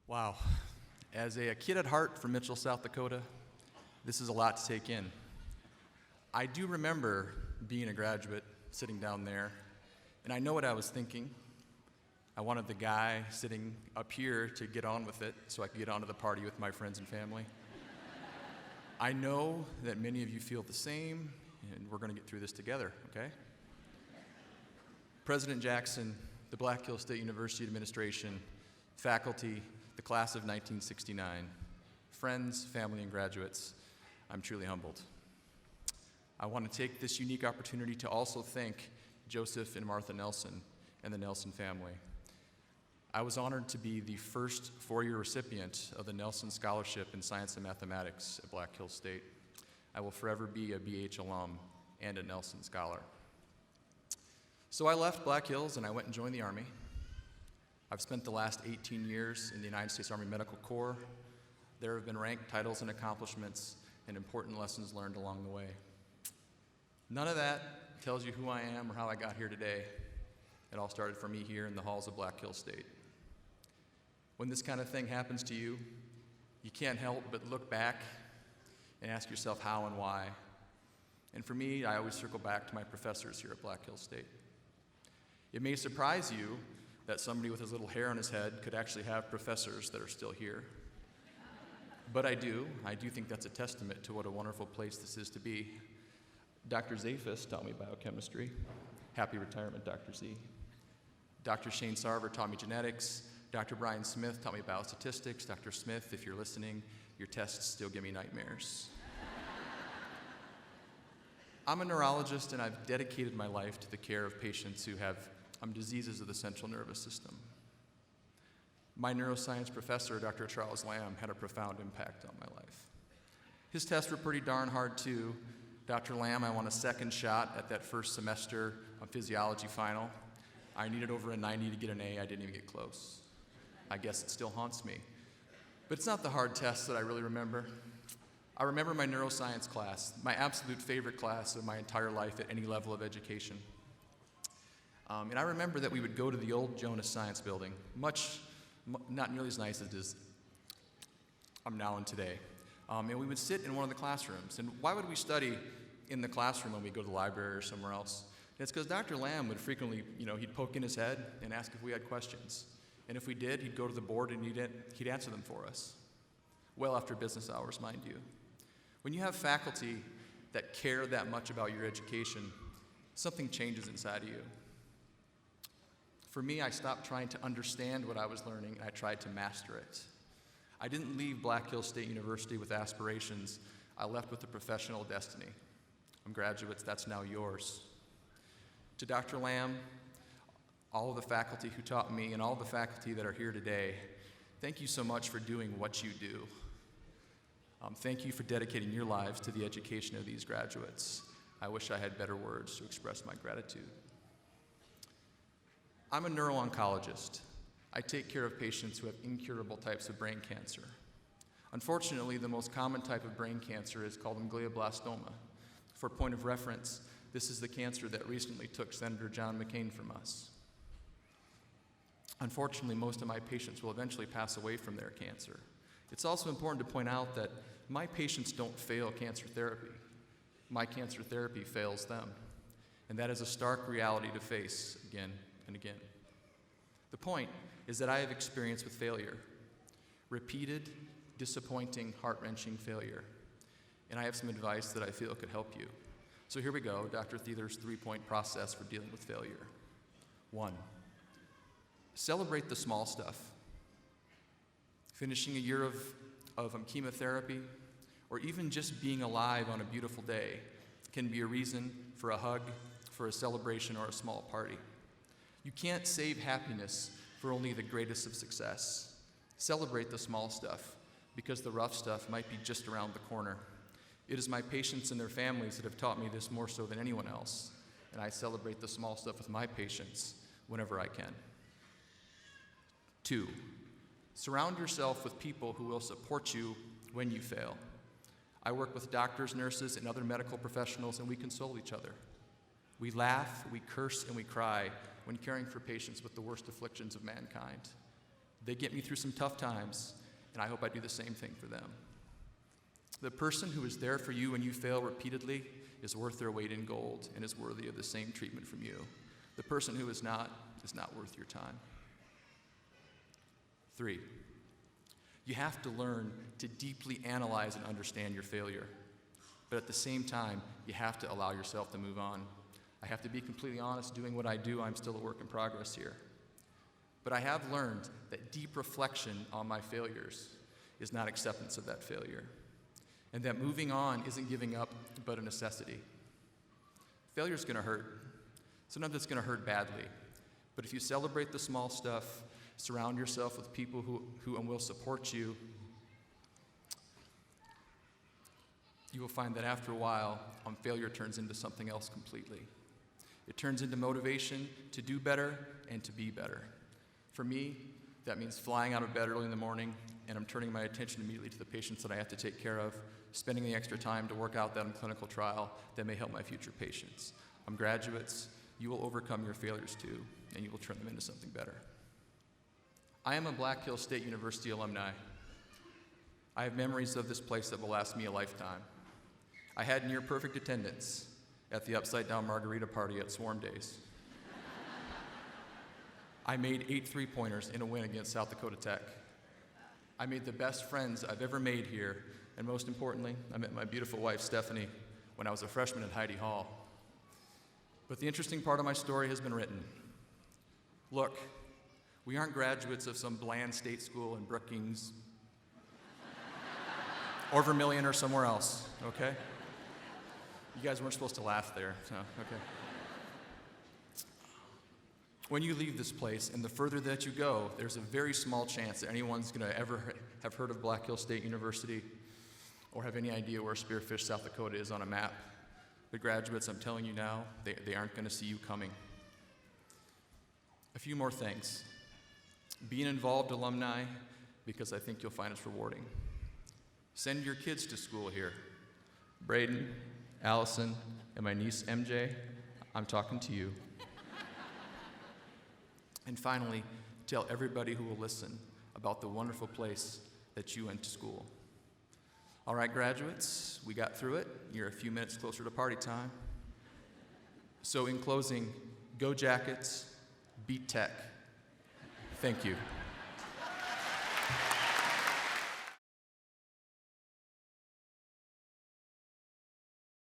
Wow. As a kid at heart from Mitchell, South Dakota, this is a lot to take in. I do remember being a graduate, sitting down there, and I know what I was thinking. I wanted the guy sitting up here to get on with it so I could get onto the party with my friends and family. I know that many of you feel the same, and we're going to get through this together, okay? President Jackson, the Black Hills State University administration, faculty, the class of 1969, friends, family, and graduates, I'm truly humbled. I want to take this unique opportunity to also thank Joseph and Martha Nelson and the Nelson family. I was honored to be the first four-year recipient of the Nelson Scholarship in Science and Mathematics at Black Hills State. I will forever be a BH alum and a Nelson Scholar. So I left Black Hills and I went and joined the Army. I've spent the last 18 years in the United States Army Medical Corps. There have been ranked titles and accomplishments and important lessons learned along the way. None of that tells you who I am or how I got here today. It all started for me here in the halls of Black Hills State. When this kind of thing happens to you, you can't help but look back and ask yourself how and why. And for me, I always circle back to my professors here at Black Hills State. It may surprise you that somebody with his little hair on his head could actually have professors that are still here. But I do think that's a testament to what a wonderful place this is to be. Dr. Zafis taught me biochemistry. Happy retirement, Dr. Z. Dr. Shane Sarver taught me genetics. Dr. Brian Smith taught me biostatistics. Dr. Smith, if you're listening, your tests still give me nightmares. I'm a neurologist, and I've dedicated my life to the care of patients who have diseases of the central nervous system. My neuroscience professor, Dr. Charles Lamb, had a profound impact on my life. His tests were pretty darn hard too. Dr. Lamb, I won a second shot at that first semester physiology final. I needed over a 90 to get an A. I didn't even get close. I guess it still haunts me. But it's not the hard tests that I really remember. I remember my neuroscience class, my absolute favorite class of my entire life at any level of education. And I remember that we would go to the old Jonas Science Building, not nearly as nice as I'm now in today. And we would sit in one of the classrooms. And why would we study in the classroom when we go to the library or somewhere else? And it's because Dr. Lamb would frequently, he'd poke in his head and ask if we had questions. And if we did, he'd go to the board and he'd answer them for us. Well after business hours, mind you. When you have faculty that care that much about your education, something changes inside of you. For me, I stopped trying to understand what I was learning, and I tried to master it. I didn't leave Black Hills State University with aspirations. I left with a professional destiny. Graduates, that's now yours. To Dr. Lamb, all of the faculty who taught me, and all the faculty that are here today, thank you so much for doing what you do. Thank you for dedicating your lives to the education of these graduates. I wish I had better words to express my gratitude. I'm a neuro-oncologist. I take care of patients who have incurable types of brain cancer. Unfortunately, the most common type of brain cancer is called glioblastoma. For point of reference, this is the cancer that recently took Senator John McCain from us. Unfortunately, most of my patients will eventually pass away from their cancer. It's also important to point out that my patients don't fail cancer therapy. My cancer therapy fails them. And that is a stark reality to face again and again. The point is that I have experience with failure. Repeated, disappointing, heart-wrenching failure. And I have some advice that I feel could help you. So here we go, Dr. Theeler's three-point process for dealing with failure. 1, celebrate the small stuff. Finishing a year of chemotherapy, or even just being alive on a beautiful day, can be a reason for a hug, for a celebration, or a small party. You can't save happiness for only the greatest of success. Celebrate the small stuff, because the rough stuff might be just around the corner. It is my patients and their families that have taught me this more so than anyone else, and I celebrate the small stuff with my patients whenever I can. 2, surround yourself with people who will support you when you fail. I work with doctors, nurses, and other medical professionals, and we console each other. We laugh, we curse, and we cry when caring for patients with the worst afflictions of mankind. They get me through some tough times, and I hope I do the same thing for them. The person who is there for you when you fail repeatedly is worth their weight in gold and is worthy of the same treatment from you. The person who is not worth your time. 3, you have to learn to deeply analyze and understand your failure. But at the same time, you have to allow yourself to move on. I have to be completely honest, doing what I do, I'm still a work in progress here. But I have learned that deep reflection on my failures is not acceptance of that failure. And that moving on isn't giving up, but a necessity. Failure's gonna hurt. Sometimes it's gonna hurt badly. But if you celebrate the small stuff, surround yourself with people who and will support you, you will find that after a while, failure turns into something else completely. It turns into motivation to do better and to be better. For me, that means flying out of bed early in the morning, and I'm turning my attention immediately to the patients that I have to take care of, spending the extra time to work out that clinical trial that may help my future patients. Graduates, you will overcome your failures too, and you will turn them into something better. I am a Black Hills State University alumni. I have memories of this place that will last me a lifetime. I had near perfect attendance at the upside-down margarita party at Swarm Days. I made 8 3-pointers in a win against South Dakota Tech. I made the best friends I've ever made here, and most importantly, I met my beautiful wife, Stephanie, when I was a freshman at Heidi Hall. But the interesting part of my story has been written. Look, we aren't graduates of some bland state school in Brookings or Vermilion or somewhere else, okay? You guys weren't supposed to laugh there, so, okay. When you leave this place, and the further that you go, there's a very small chance that anyone's gonna ever have heard of Black Hills State University or have any idea where Spearfish, South Dakota is on a map. But graduates, I'm telling you now, they aren't gonna see you coming. A few more things. Be an involved alumni, because I think you'll find it's rewarding. Send your kids to school here. Braden, Allison, and my niece MJ, I'm talking to you. And finally, tell everybody who will listen about the wonderful place that you went to school. All right, graduates, we got through it. You're a few minutes closer to party time. So in closing, go Jackets, beat Tech. Thank you.